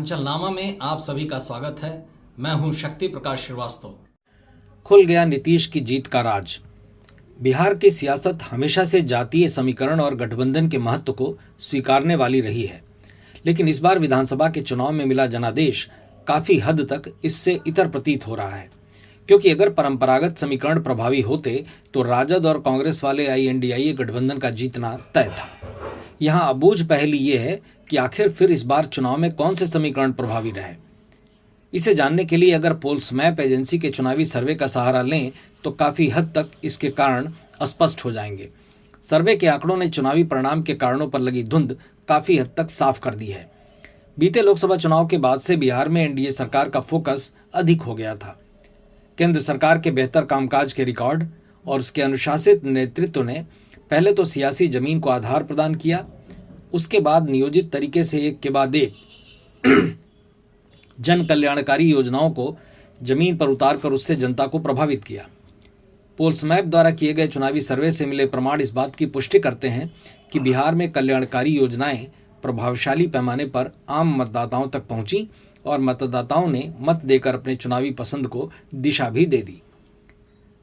अंचलनामा में आप सभी का स्वागत है। मैं हूं शक्ति प्रकाश श्रीवास्तव। खुल गया नीतीश की जीत का राज। बिहार की सियासत हमेशा से जातीय समीकरण और गठबंधन के महत्व को स्वीकारने वाली रही है, लेकिन इस बार विधानसभा के चुनाव में मिला जनादेश काफी हद तक इससे इतर प्रतीत हो रहा है, क्योंकि अगर परंपरागत समीकरण प्रभावी होते तो राजद और कांग्रेस वाले INDIA गठबंधन का जीतना तय था। यहाँ अबूझ पहेली ये है कि आखिर फिर इस बार चुनाव में कौन से समीकरण प्रभावी रहे। इसे जानने के लिए अगर पोल्स मैप एजेंसी के चुनावी सर्वे का सहारा लें तो काफी हद तक इसके कारण स्पष्ट हो जाएंगे। सर्वे के आंकड़ों ने चुनावी परिणाम के कारणों पर लगी धुंध काफी हद तक साफ कर दी है। बीते लोकसभा चुनाव के बाद से बिहार में NDA सरकार का फोकस अधिक हो गया था। केंद्र सरकार के बेहतर कामकाज के रिकॉर्ड और उसके अनुशासित नेतृत्व ने पहले तो सियासी जमीन को आधार प्रदान किया, उसके बाद नियोजित तरीके से एक के बाद एक जन कल्याणकारी योजनाओं को जमीन पर उतारकर उससे जनता को प्रभावित किया। पोल्स मैप द्वारा किए गए चुनावी सर्वे से मिले प्रमाण इस बात की पुष्टि करते हैं कि बिहार में कल्याणकारी योजनाएं प्रभावशाली पैमाने पर आम मतदाताओं तक पहुंची और मतदाताओं ने मत देकर अपने चुनावी पसंद को दिशा भी दे दी।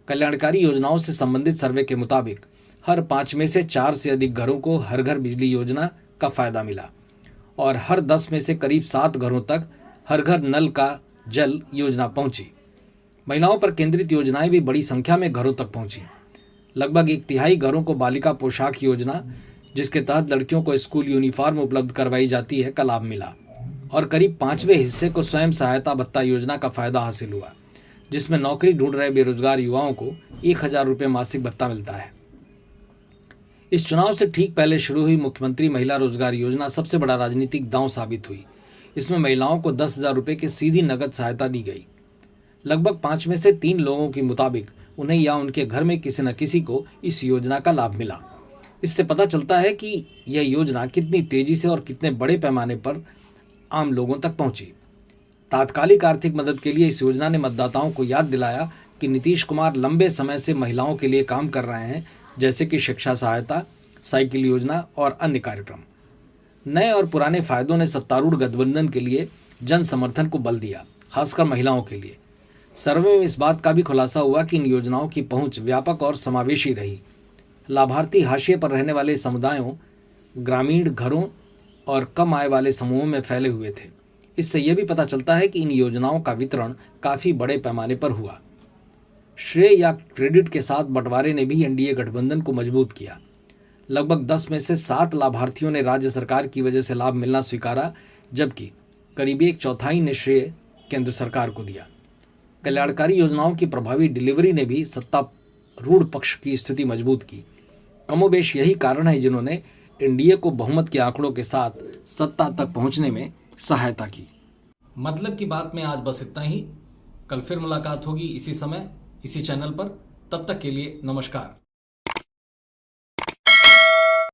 कल्याणकारी योजनाओं से संबंधित सर्वे के मुताबिक हर 5 में से 4 से अधिक घरों को हर घर बिजली योजना का फायदा मिला और हर 10 में से करीब 7 घरों तक हर घर नल का जल योजना पहुंची। महिलाओं पर केंद्रित योजनाएं भी बड़ी संख्या में घरों तक पहुंची। लगभग 1/3 घरों को बालिका पोशाक योजना, जिसके तहत लड़कियों को स्कूल यूनिफॉर्म उपलब्ध करवाई जाती है, का लाभ मिला और करीब 5वें हिस्से को स्वयं सहायता भत्ता योजना का फायदा हासिल हुआ, जिसमें नौकरी ढूंढ रहे बेरोजगार युवाओं को 1000 रुपये मासिक भत्ता मिलता है। इस चुनाव से ठीक पहले शुरू हुई मुख्यमंत्री महिला रोजगार योजना सबसे बड़ा राजनीतिक दांव साबित हुई। इसमें महिलाओं को 10,000 रुपये की सीधी नगद सहायता दी गई। लगभग 5 में से 3 लोगों के मुताबिक उन्हें या उनके घर में किसी न किसी को इस योजना का लाभ मिला। इससे पता चलता है कि यह योजना कितनी तेजी से और कितने बड़े पैमाने पर आम लोगों तक पहुंची। तात्कालिक आर्थिक मदद के लिए इस योजना ने मतदाताओं को याद दिलाया कि नीतीश कुमार लंबे समय से महिलाओं के लिए काम कर रहे हैं, जैसे कि शिक्षा सहायता, साइकिल योजना और अन्य कार्यक्रम। नए और पुराने फायदों ने सत्तारूढ़ गठबंधन के लिए जन समर्थन को बल दिया, खासकर महिलाओं के लिए। सर्वे में इस बात का भी खुलासा हुआ कि इन योजनाओं की पहुंच व्यापक और समावेशी रही। लाभार्थी हाशिए पर रहने वाले समुदायों, ग्रामीण घरों और कम आय वाले समूहों में फैले हुए थे। इससे यह भी पता चलता है कि इन योजनाओं का वितरण काफी बड़े पैमाने पर हुआ। श्रेय या क्रेडिट के साथ बंटवारे ने भी NDA गठबंधन को मजबूत किया। लगभग 10 में से 7 लाभार्थियों ने राज्य सरकार की वजह से लाभ मिलना स्वीकारा, जबकि करीब 1/4 ने श्रेय केंद्र सरकार को दिया। कल्याणकारी योजनाओं की प्रभावी डिलीवरी ने भी सत्तारूढ़ पक्ष की स्थिति मजबूत की। कमोबेश यही कारण है जिन्होंने NDA को बहुमत के आंकड़ों के साथ सत्ता तक पहुंचने में सहायता की। मतलब की बात में आज बस इतना ही। कल फिर मुलाकात होगी इसी समय, इसी चैनल पर। तब तक के लिए नमस्कार।